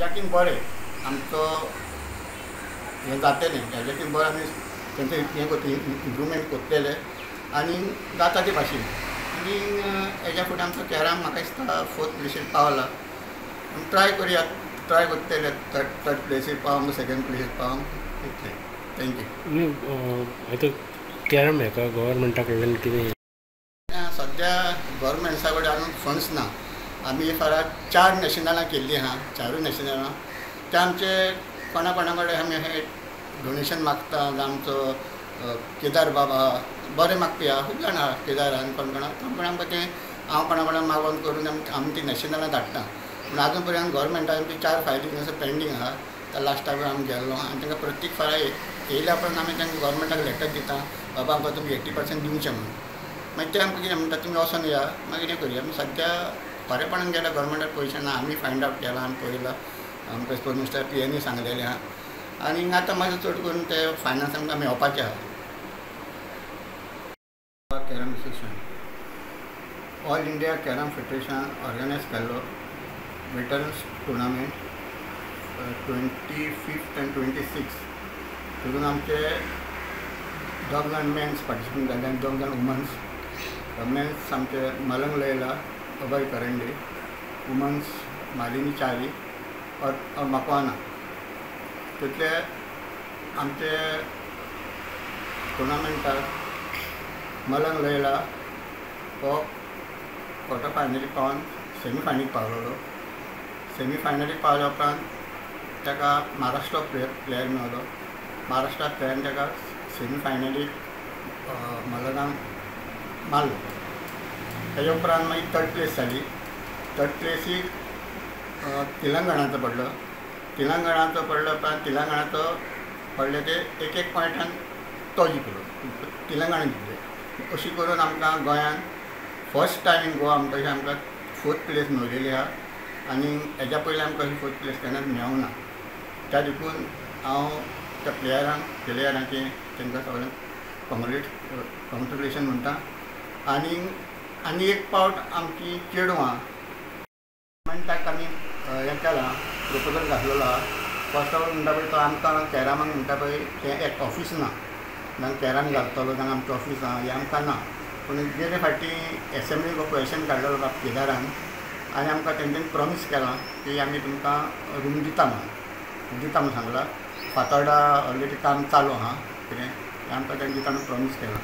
हेज्याकीन बरें आमचो हें जातलें हेज्याकीन बरें आमी तेंचें हें करतलें इम्प्रूवमेंट करतले आनी जाता ते भाशेन आनी हेज्या फुडें आमचो कॅरम म्हाका दिसता 4th प्लेसीर पावला ट्राय करुया ट्राय करतले थर्ड प्लेसीर पावंक सेकंड प्लेसीर पावंक इतलें थँक्यू. आतां कॅरम हेका गव्हर्मेंटा कडल्यान कितें सद्या गव्हर्मेंट्सा कडेन आजून फंड्स ना. आमी फारां 4 नॅशनलां केल्लीं आहा 4 नॅशनलां ते आमचे कोणा कडेन आमी अशें डोनेशन मागता आमचो केदार बाबा बरे मागपी आहा खूब जाण आहा केदार आनी कोण आमकां तें हांव कोणा कडेन मागोन करून आमी ती नॅशनलां धाडटा पूण आजून पर्यंत गव्हर्मेंटान ती 4 फायलींग असो पेंडींग आहा त्या लास्टाक आमी गेल्लो आनी तांकां प्रत्येक फारां येयल्या उपरांत आमी तांकां गव्हर्मेंटाक लेटर दिता बाबा आमकां तुमी 80% दिवचें म्हणून मागीर ते आमकां कितें म्हणटा तुमी वचोन या मागीर कितें करुया आमी सद्या बरेपणान गेल्या गव्हर्मेंटाक पयशे ना आमी फायंड आवट केला आनी पळयला आमकां स्पोर्ट मिनिस्टर PNE सांगलेलें आहा आनी आतां म्हाजो चड करून ते फायनान्स आमकां मेळपाचें आहा. Carrom association all India carrom federation organise केल्लो veterans tournament 25th and 26th तितून आमचे 2 जाण मेन्स पार्टिसिपेट जाले आनी 2 जाण वुमन्स. मेन्स आमचे मलंग लयला अभय करंडे वुमन्स मालिनी चारी और मकवाना तितले आमचे टुर्नामेंटाक मलंग लयला हो क्वॉर्टर फायनलीक पावन सेमी फायनलीक पावलोलो. सेमी फायनलीक पावल्या उपरांत ताका महाराष्ट्र प्लेयर मेळ्ळो. महाराष्ट्रा प्लेयरान ताका सेमी फायनलीक मलंगांक मारलो. तेज्या उपरांत मागीर 3rd प्लेस जाली. 3rd प्लेसीक तेलंगणाचो पडलो. तेलंगणाचो पडलो उपरांत तेलंगणाचो पडले ते एक पॉयंटान तो जिखलो तेलंगणा जिखले. अशी करून आमकां गोंयान फर्स्ट टायम इन गोवा म्हणटकीर आमकां 4th प्लेस मेळिल्ली आहा आनी हेज्या पयलीं आमकां अशी 4th प्लेस केन्नाच मेळूंक ना. त्या देखून हांव त्या प्लेयरांचे तांकां सगळ्यांक कॉंग्रेच्युलेशन म्हणटा. आनी एक पावट आमची चेडवां गव्हर्मेंटाक आमी हें केलां प्रपोजल घातलेलो आहा. फर्स्ट ऑफ ऑल म्हणटा पळय तो आमकां कॅरमाक म्हणटा पळय तें एक ऑफीस ना जांकां कॅरम घालतलो जांकां आमचें ऑफीस आहा हें आमकां ना. पूण गेले फाटी एसेंब्ली क्वेशन काडलेलो केदारान आनी आमकां तेंच्यांनी प्रॉमीस केलां की आमी तुमकां रूम दिता म्हणून सांगलां. फातोर्डा ऑलरेडी काम चालू आहा कितें आमकां तें दिता म्हणून प्रॉमीस केलां.